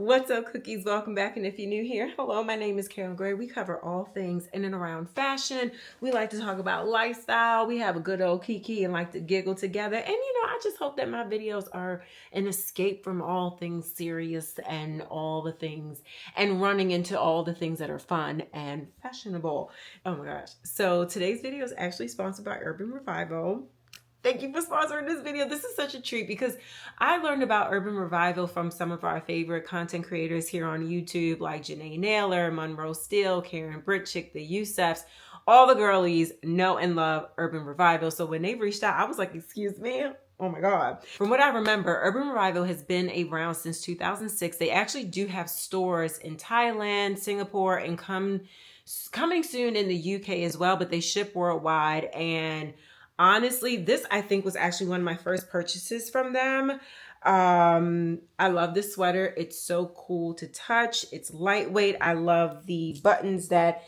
What's up, cookies? Welcome back. And if you're new here, hello, my name is Carolyn Gray. We cover all things in and around fashion. We like to talk about lifestyle. We have a good old kiki and like to giggle together. And I just hope that my videos are an escape from all things serious and all the things and running into all the things that are fun and fashionable. Oh my gosh. So today's video is actually sponsored by Urban Revival. Thank you for sponsoring this video. This is such a treat because I learned about Urban Revival from some of our favorite content creators here on YouTube, like Janae Naylor, Monroe Steele, Karen Britchick, the Youssefs. All the girlies know and love Urban Revival. So when they reached out, I was like, excuse me? Oh my God. From what I remember, Urban Revival has been around since 2006. They actually do have stores in Thailand, Singapore, and coming soon in the UK as well, but they ship worldwide. And honestly, this I think was actually one of my first purchases from them. I love this sweater. It's so cool to touch. It's lightweight. I love the buttons that,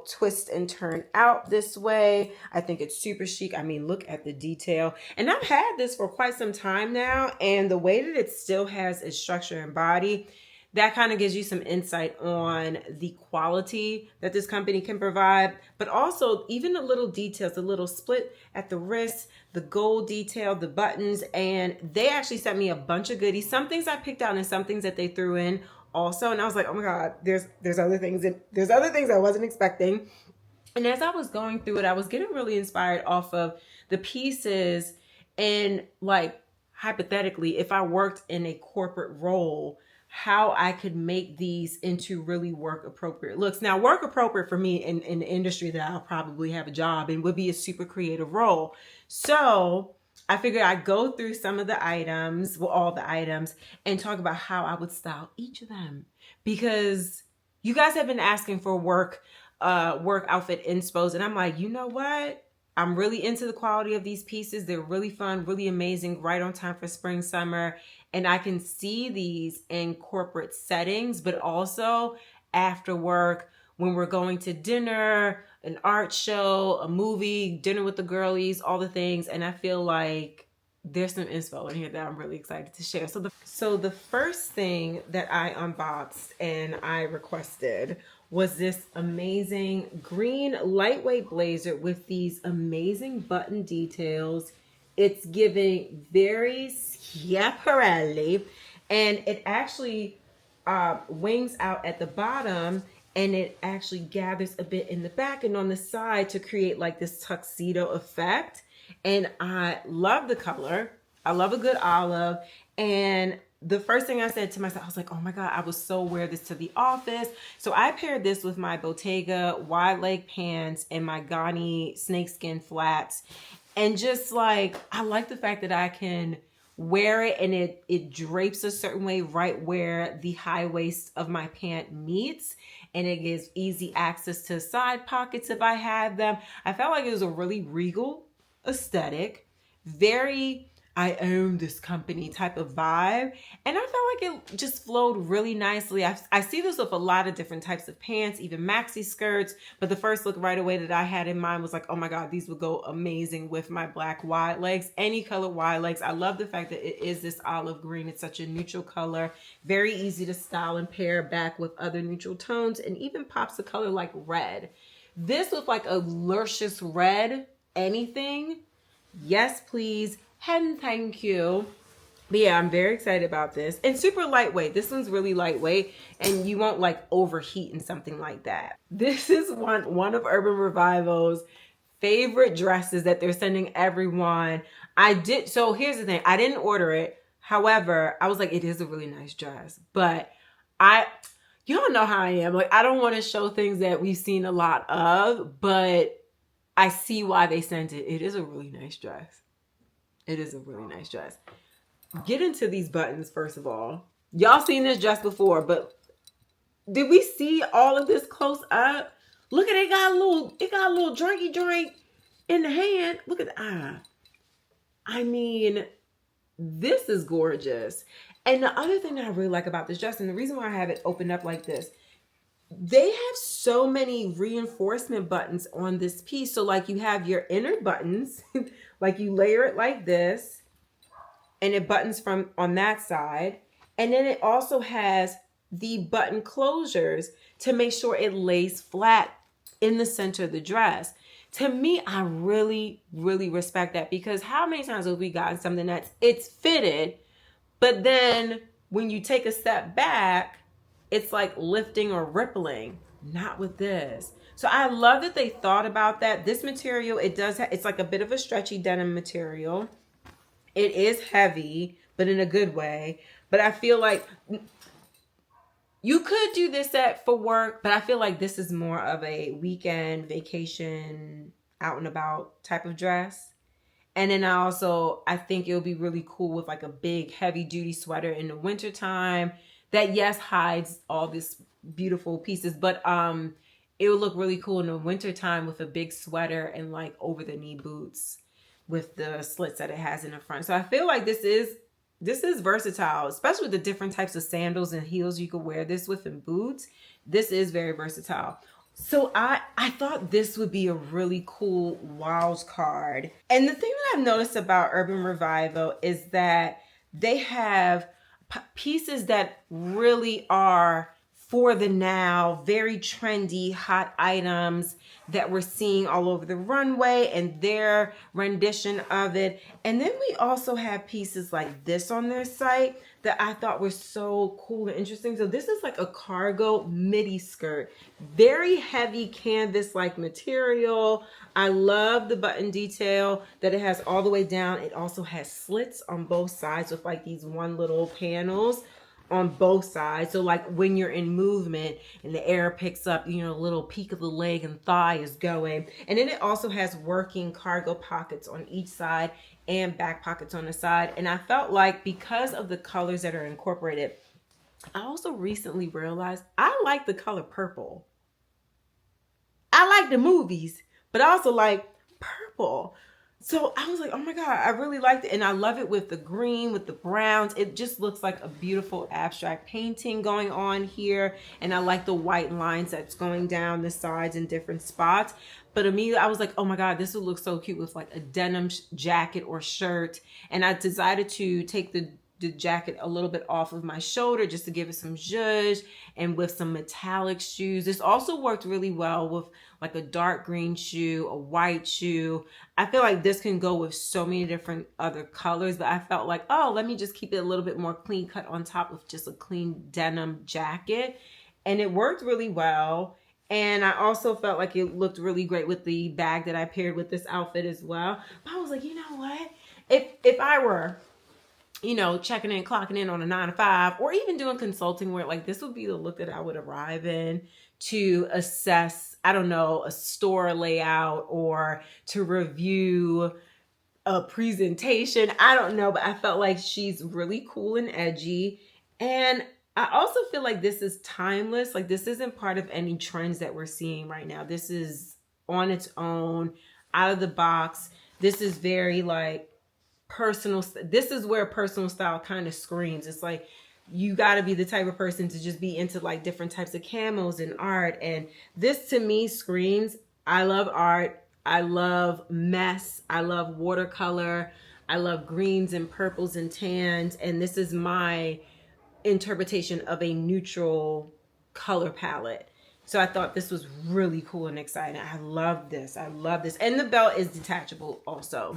twist and turn out this way. I think it's super chic. I mean, look at the detail. And I've had this for quite some time now. And the way that it still has its structure and body, that kind of gives you some insight on the quality that this company can provide, but also even the little details, the little split at the wrist, the gold detail, the buttons, and they actually sent me a bunch of goodies. Some things I picked out and some things that they threw in also, and I was like, oh my God, there's other things I wasn't expecting. And as I was going through it, I was getting really inspired off of the pieces and, like, hypothetically, if I worked in a corporate role, how I could make these into really work appropriate looks. Now, work appropriate for me in the industry that I'll probably have a job and would be a super creative role. So I figured I'd go through some of the items, well, all the items, and talk about how I would style each of them. Because you guys have been asking for work outfit inspos, and I'm like, you know what? I'm really into the quality of these pieces. They're really fun, really amazing, right on time for spring, summer. And I can see these in corporate settings, but also after work when we're going to dinner, an art show, a movie, dinner with the girlies, all the things. And I feel like there's some inspo in here that I'm really excited to share. So the first thing that I unboxed and I requested was this amazing green lightweight blazer with these amazing button details. It's giving very Schiaparelli, and it actually wings out at the bottom, and it actually gathers a bit in the back and on the side to create like this tuxedo effect. And I love the color. I love a good olive. And the first thing I said to myself, I was like, oh my God, I would so wear this to the office. So I paired this with my Bottega wide leg pants and my Ghani snakeskin flats. And just like, I like the fact that I can wear it and it drapes a certain way right where the high waist of my pant meets. And it gives easy access to side pockets if I have them. I felt like it was a really regal aesthetic, very I own this company type of vibe. And I felt like it just flowed really nicely. I see this with a lot of different types of pants, even maxi skirts. But the first look right away that I had in mind was like, oh my God, these would go amazing with my black wide legs, any color wide legs. I love the fact that it is this olive green. It's such a neutral color, very easy to style and pair back with other neutral tones, and even pops a color like red. This with like a luscious red, anything, yes please, and thank you. But yeah, I'm very excited about this. And super lightweight. This one's really lightweight and you won't like overheat in something like that. This is one of Urban Revival's favorite dresses that they're sending everyone. So here's the thing. I didn't order it. However, I was like, it is a really nice dress. But you don't know how I am. Like, I don't want to show things that we've seen a lot of, but I see why they sent it. It is a really nice dress. It is a really nice dress. Get into these buttons, first of all. Y'all seen this dress before, but did we see all of this close up? Look at it, got a little drinky drink in the hand. Look at the eye. I mean, this is gorgeous. And the other thing that I really like about this dress, and the reason why I have it opened up like this, they have so many reinforcement buttons on this piece. So like you have your inner buttons, like you layer it like this, and it buttons from on that side. And then it also has the button closures to make sure it lays flat in the center of the dress. To me, I really, really respect that, because how many times have we gotten something it's fitted, but then when you take a step back, it's like lifting or rippling? Not with this. So I love that they thought about that. This material, it's like a bit of a stretchy denim material. It is heavy, but in a good way. But I feel like you could do this set for work, but I feel like this is more of a weekend, vacation, out and about type of dress. And then I think it would be really cool with like a big heavy duty sweater in the wintertime that, yes, hides all these beautiful pieces, but it would look really cool in the wintertime with a big sweater and like over the knee boots with the slits that it has in the front. So I feel like this is versatile, especially with the different types of sandals and heels you could wear this with, and boots. This is very versatile. So I thought this would be a really cool wild card. And the thing that I've noticed about Urban Revival is that they have pieces that really are for the now, very trendy, hot items that we're seeing all over the runway and their rendition of it. And then we also have pieces like this on their site that I thought were so cool and interesting. So this is like a cargo midi skirt, very heavy canvas-like material. I love the button detail that it has all the way down. It also has slits on both sides with like these one little panels on both sides. So like when you're in movement and the air picks up, you know, a little peak of the leg and thigh is going. And then it also has working cargo pockets on each side and back pockets on the side. And I felt like because of the colors that are incorporated, I also recently realized I like the color purple. I like the movies, but I also like purple. So I was like, oh my God, I really liked it. And I love it with the green, with the browns. It just looks like a beautiful abstract painting going on here. And I like the white lines that's going down the sides in different spots. But immediately I was like, oh my God, this would look so cute with like a denim jacket or shirt. And I decided to take the jacket a little bit off of my shoulder just to give it some zhuzh, and with some metallic shoes. This also worked really well with like a dark green shoe, a white shoe. I feel like this can go with so many different other colors, but I felt like, oh, let me just keep it a little bit more clean cut on top with just a clean denim jacket. And it worked really well. And I also felt like it looked really great with the bag that I paired with this outfit as well. But I was like, you know what? If I were, you know, checking in, clocking in on a 9 to 5, or even doing consulting work, like this would be the look that I would arrive in to assess, I don't know, a store layout or to review a presentation. I don't know, but I felt like she's really cool and edgy. And I also feel like this is timeless. Like this isn't part of any trends that we're seeing right now. This is on its own, out of the box. This is very like personal. This is where personal style kind of screams. It's like you got to be the type of person to just be into like different types of camos and art. And this to me screams, I love art. I love mess. I love watercolor. I love greens and purples and tans. And this is my interpretation of a neutral color palette. So I thought this was really cool and exciting. I love this. I love this. And the belt is detachable also.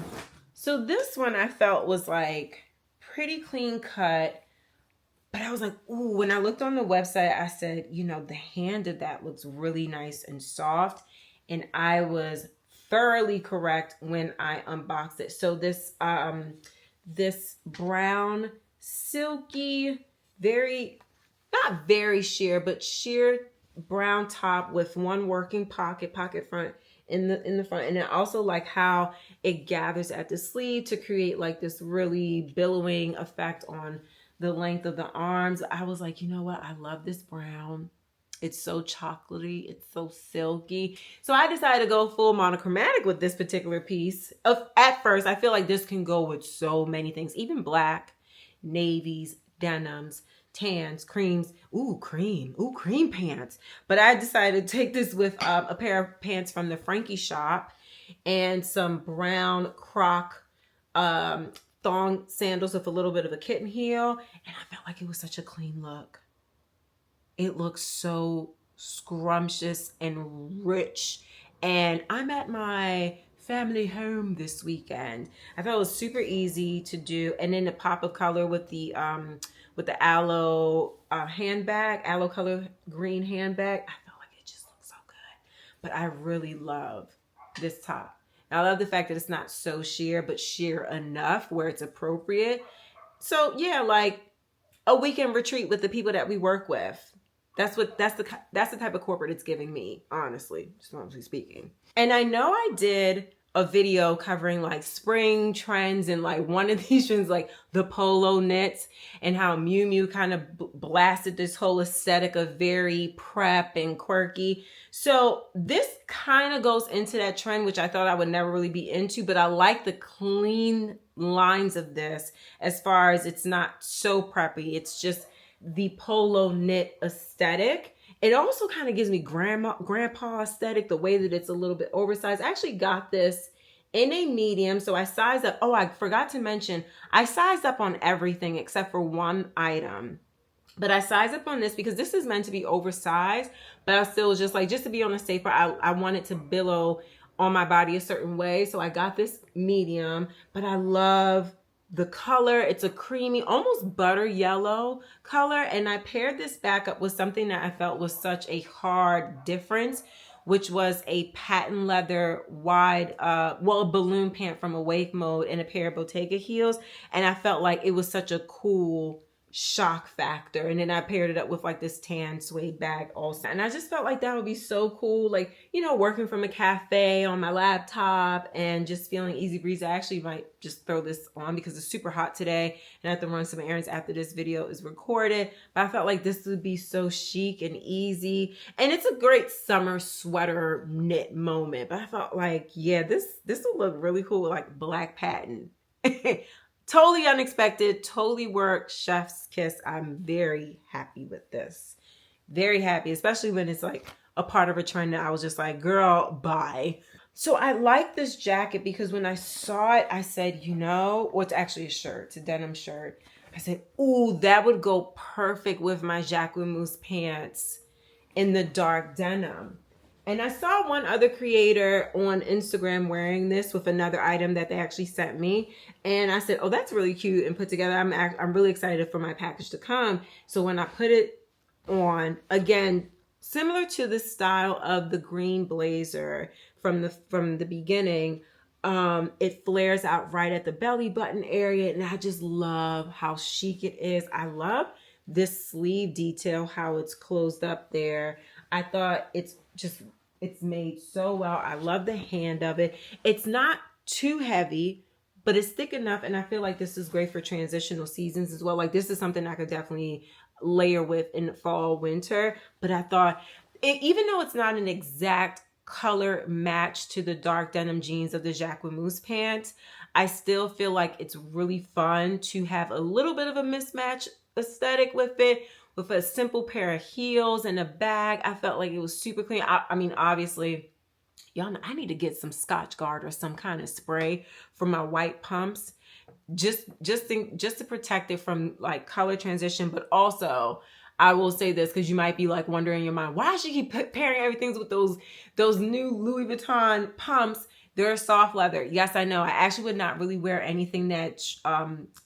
So this one I felt was like pretty clean cut, but I was like, ooh, when I looked on the website, I said, you know, the hand of that looks really nice and soft. And I was thoroughly correct when I unboxed it. So this, this brown, silky, not very sheer, but sheer brown top with one working pocket front in the front. And then also like how it gathers at the sleeve to create like this really billowing effect on the length of the arms. I was like, you know what? I love this brown. It's so chocolatey. It's so silky. So I decided to go full monochromatic with this particular piece. At first, I feel like this can go with so many things, even black, navies, denims, tans, creams. Ooh, cream pants. But I decided to take this with a pair of pants from the Frankie shop and some brown croc thong sandals with a little bit of a kitten heel. And I felt like it was such a clean look. It looks so scrumptious and rich. And I'm at my family home this weekend. I thought it was super easy to do. And then the pop of color with the aloe handbag, aloe color green handbag. I felt like it just looked so good. But I really love this top. And I love the fact that it's not so sheer, but sheer enough where it's appropriate. So yeah, like a weekend retreat with the people that we work with. That's the type of corporate it's giving me, honestly, just honestly speaking. And I know I did a video covering like spring trends, and like one of these trends, like the polo knits, and how Miu Miu kind of blasted this whole aesthetic of very prep and quirky. So this kind of goes into that trend, which I thought I would never really be into, but I like the clean lines of this as far as it's not so preppy. It's just the polo knit aesthetic. It also kind of gives me grandpa aesthetic, the way that it's a little bit oversized. I actually got this in a medium, so I sized up. Oh, I forgot to mention, I sized up on everything except for one item. But I sized up on this because this is meant to be oversized, but I still was just like, just to be on the safer, I wanted to billow on my body a certain way. So I got this medium, but I love the color. It's a creamy, almost butter yellow color. And I paired this back up with something that I felt was such a hard difference, which was a patent leather wide, a balloon pant from Awake Mode and a pair of Bottega heels. And I felt like it was such a cool shock factor. And then I paired it up with like this tan suede bag also. And I just felt like that would be so cool. Like, you know, working from a cafe on my laptop and just feeling easy breezy. I actually might just throw this on because it's super hot today and I have to run some errands after this video is recorded. But I felt like this would be so chic and easy. And it's a great summer sweater knit moment. But I felt like, yeah, this would look really cool with like black patent. Totally unexpected, totally worked, chef's kiss. I'm very happy with this. Very happy, especially when it's like a part of a trend that I was just like, girl, bye. So I like this jacket because when I saw it, I said, you know, well, it's actually a shirt, it's a denim shirt. I said, ooh, that would go perfect with my Jacquemus pants in the dark denim. And I saw one other creator on Instagram wearing this with another item that they actually sent me. And I said, oh, that's really cute and put together. I'm really excited for my package to come. So when I put it on, again, similar to the style of the green blazer from the beginning, it flares out right at the belly button area. And I just love how chic it is. I love this sleeve detail, how it's closed up there. I thought it's made so well. I love the hand of it. It's not too heavy, but it's thick enough. And I feel like this is great for transitional seasons as well. Like this is something I could definitely layer with in the fall, winter. But I thought, even though it's not an exact color match to the dark denim jeans of the Jacquemus pants, I still feel like it's really fun to have a little bit of a mismatch aesthetic with it. With a simple pair of heels and a bag, I felt like it was super clean. I mean, obviously, y'all know I need to get some Scotch Guard or some kind of spray for my white pumps, just to protect it from like color transition. But also, I will say this because you might be like wondering in your mind, why does she keep pairing everything with those new Louis Vuitton pumps? They're soft leather. Yes, I know. I actually would not really wear anything that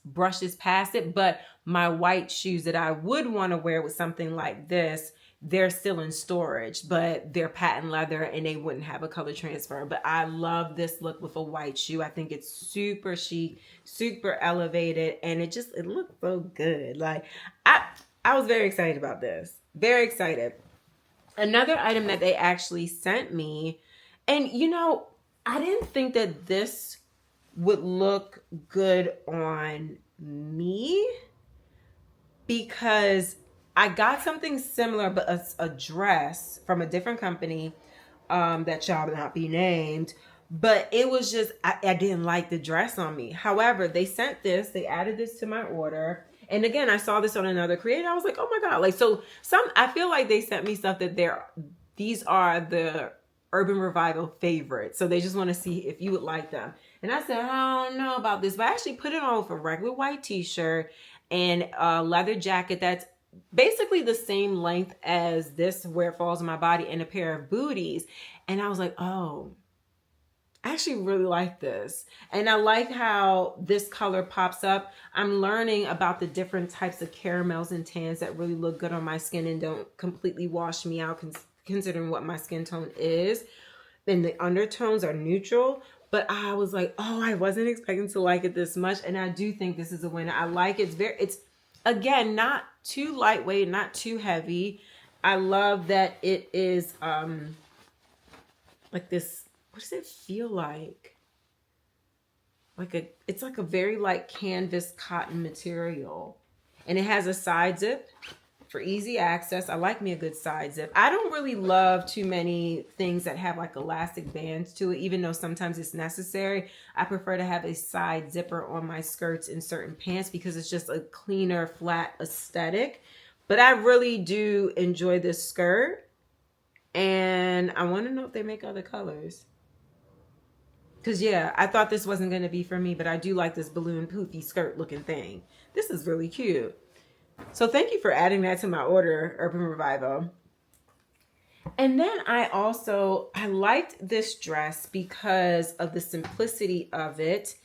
brushes past it, but my white shoes that I would want to wear with something like this, they're still in storage, but they're patent leather and they wouldn't have a color transfer. But I love this look with a white shoe. I think it's super chic, super elevated, and it looks so good. Like I was very excited about this. Very excited. Another item that they actually sent me, and you know, I didn't think that this would look good on me because I got something similar, but a dress from a different company that shall not be named. But it was just, I didn't like the dress on me. However, they sent this, they added this to my order. And again, I saw this on another creator. I was like, oh my God. Like, so I feel like they sent me stuff that these are the Urban Revival favorites. So they just want to see if you would like them. And I said, I don't know about this, but I actually put it on with a regular white t-shirt and a leather jacket that's basically the same length as this where it falls on my body, and a pair of booties. And I was like, oh, I actually really like this. And I like how this color pops up. I'm learning about the different types of caramels and tans that really look good on my skin and don't completely wash me out, considering what my skin tone is. And the undertones are neutral. But I was like, oh, I wasn't expecting to like it this much. And I do think this is a winner. I like it. It's again, not too lightweight, not too heavy. I love that it is like this. What does it feel like? It's like a very light canvas cotton material. And it has a side zip for easy access. I like me a good side zip. I don't really love too many things that have like elastic bands to it, even though sometimes it's necessary. I prefer to have a side zipper on my skirts and certain pants because it's just a cleaner, flat aesthetic. But I really do enjoy this skirt. And I want to know if they make other colors. Because, yeah, I thought this wasn't going to be for me, but I do like this balloon poofy skirt looking thing. This is really cute. So thank you for adding that to my order, Urban Revival. And then I liked this dress because of the simplicity of it.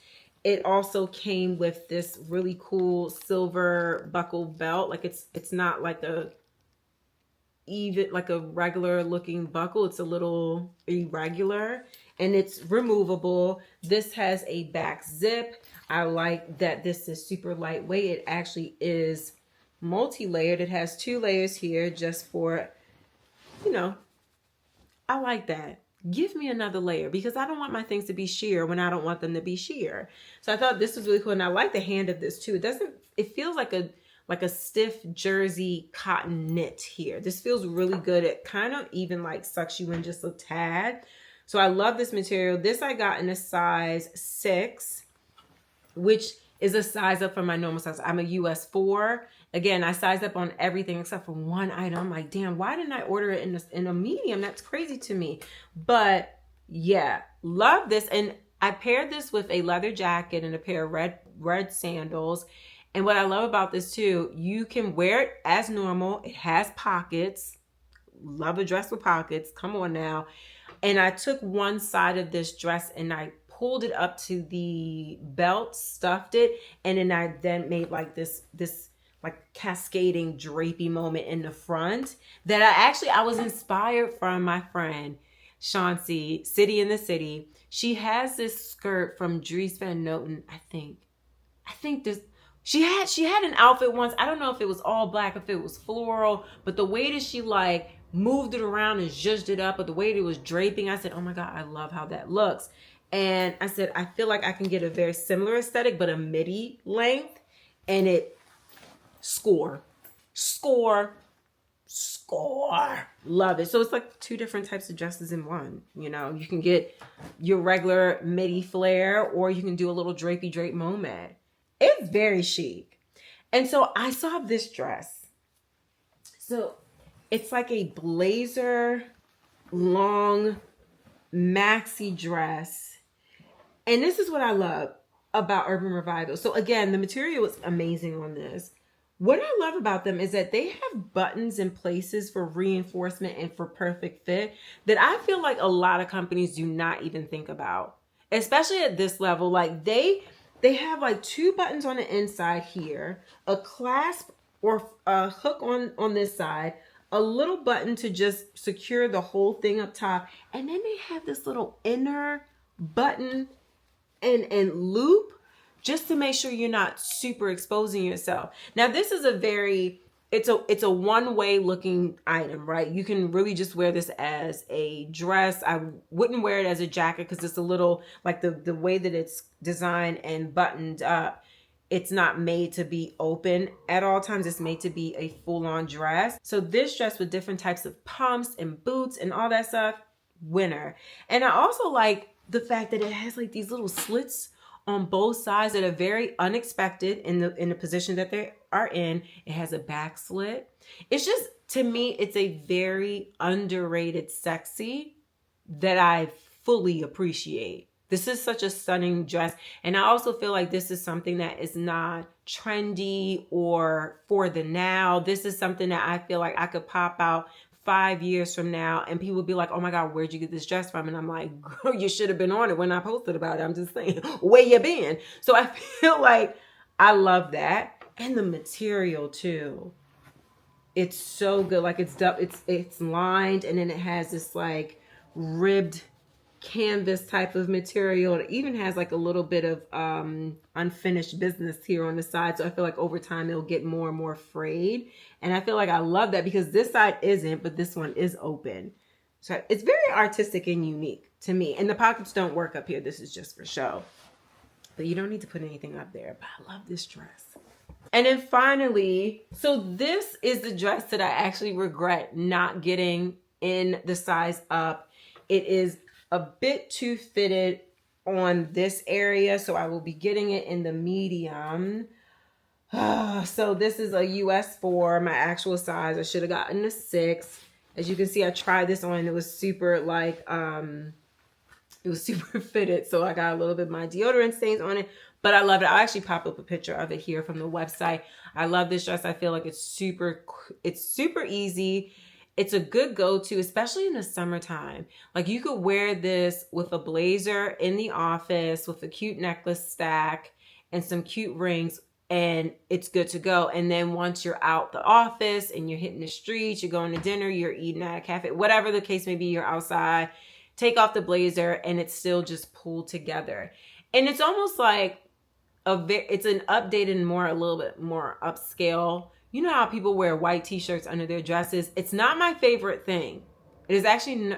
It also came with this really cool silver buckle belt. Like it's not like a regular looking buckle. It's a little irregular and it's removable. This has a back zip. I like that this is super lightweight. It actually is multi-layered. It has 2 layers here just for, I like that. Give me another layer because I don't want my things to be sheer when I don't want them to be sheer. So I thought this was really cool. And I like the hand of this too. It feels like a stiff jersey cotton knit here. This feels really good. It kind of even like sucks you in just a tad. So I love this material. This I got in a size 6, which is a size up from my normal size. I'm a US 4. Again, I sized up on everything except for one item. I'm like, damn, why didn't I order it in a medium? That's crazy to me. But yeah, love this. And I paired this with a leather jacket and a pair of red sandals. And what I love about this too, you can wear it as normal. It has pockets. Love a dress with pockets. Come on now. And I took one side of this dress and I pulled it up to the belt, stuffed it, and then I made like this like cascading drapey moment in the front that I was inspired from my friend Chauncey, City in the City. She has this skirt from Dries Van Noten, I think this. She had an outfit once. I don't know if it was all black, if it was floral, but the way that she like moved it around and zhuzhed it up, but the way it was draping, I said, oh my God, I love how that looks. And I said, I feel like I can get a very similar aesthetic, but a midi length, and it score. Love it. So it's like 2 different types of dresses in one. You can get your regular midi flare, or you can do a little drapey drape moment. It's very chic. And so I saw this dress. So it's like a blazer, long maxi dress. And this is what I love about Urban Revival. So again, the material is amazing on this. What I love about them is that they have buttons in places for reinforcement and for perfect fit that I feel like a lot of companies do not even think about, especially at this level. Like they have like 2 buttons on the inside here, a clasp or a hook on this side, a little button to just secure the whole thing up top. And then they have this little inner button and loop just to make sure you're not super exposing yourself. Now, this is it's a one-way looking item, right? You can really just wear this as a dress. I wouldn't wear it as a jacket because it's a little, like the way that it's designed and buttoned up, it's not made to be open at all times. It's made to be a full-on dress. So this dress with different types of pumps and boots and all that stuff, winner. And I also like the fact that it has like these little slits on both sides that are very unexpected in the position that they are in. It has a back slit. It's just, to me, it's a very underrated sexy that I fully appreciate. This is such a stunning dress. And I also feel like this is something that is not trendy or for the now. This is something that I feel like I could pop out 5 years from now and people would be like, oh my God, where'd you get this dress from? And I'm like, girl, you should have been on it when I posted about it. I'm just saying, where you been? So I feel like I love that. And the material too. It's so good. Like it's lined, and then it has this like ribbed canvas type of material. It even has like a little bit of unfinished business here on the side. So I feel like over time it'll get more and more frayed. And I feel like I love that because this side isn't, but this one is open. So it's very artistic and unique to me. And the pockets don't work up here. This is just for show. But you don't need to put anything up there. But I love this dress. And then finally, so this is the dress that I actually regret not getting in the size up. It is a bit too fitted on this area, so I will be getting it in the medium. So this is a US 4, my actual size. I should have gotten a 6. As you can see, I tried this on. It was super like, it was super fitted. So I got a little bit of my deodorant stains on it, but I love it. I'll actually pop up a picture of it here from the website. I love this dress. I feel like it's super easy. It's a good go-to, especially in the summertime. Like you could wear this with a blazer in the office with a cute necklace stack and some cute rings, and it's good to go. And then once you're out the office and you're hitting the streets, you're going to dinner, you're eating at a cafe, whatever the case may be, you're outside, take off the blazer and it's still just pulled together. And it's almost like it's an updated and a little bit more upscale. You know how people wear white t-shirts under their dresses? It's not my favorite thing. It is actually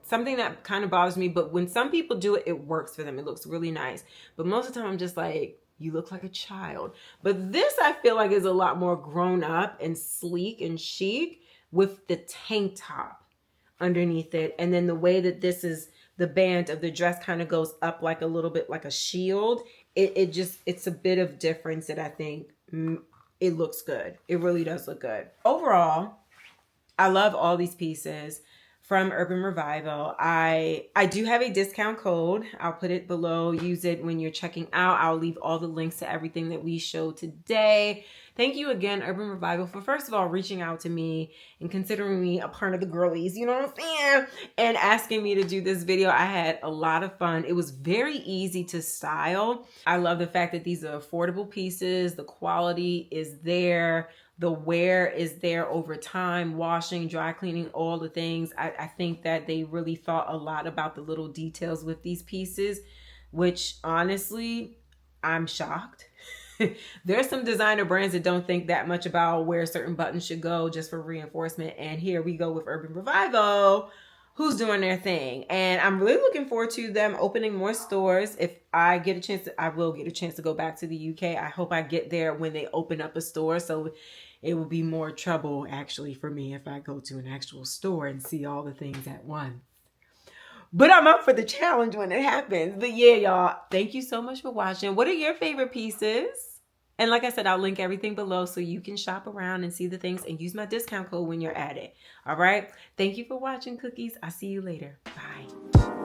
something that kind of bothers me, but when some people do it, it works for them. It looks really nice. But most of the time I'm just like, you look like a child. But this I feel like is a lot more grown up and sleek and chic with the tank top underneath it. And then the way that this is, the band of the dress kind of goes up like a little bit like a shield. It's a bit of difference that I think it looks good. It really does look good. Overall, I love all these pieces from Urban Revival. I do have a discount code. I'll put it below. Use it when you're checking out. I'll leave all the links to everything that we showed today. Thank you again, Urban Revival, for first of all reaching out to me and considering me a part of the girlies, you know what I'm saying? And asking me to do this video. I had a lot of fun. It was very easy to style. I love the fact that these are affordable pieces. The quality is there. The wear is there over time, washing, dry cleaning, all the things. I think that they really thought a lot about the little details with these pieces, which honestly, I'm shocked. There's some designer brands that don't think that much about where certain buttons should go just for reinforcement. And here we go with Urban Revival, who's doing their thing. And I'm really looking forward to them opening more stores. If I get a chance, I will get a chance to go back to the UK. I hope I get there when they open up a store. So it will be more trouble actually for me if I go to an actual store and see all the things at once. But I'm up for the challenge when it happens. But yeah, y'all, thank you so much for watching. What are your favorite pieces? And like I said, I'll link everything below so you can shop around and see the things and use my discount code when you're at it. All right. Thank you for watching, cookies. I'll see you later. Bye.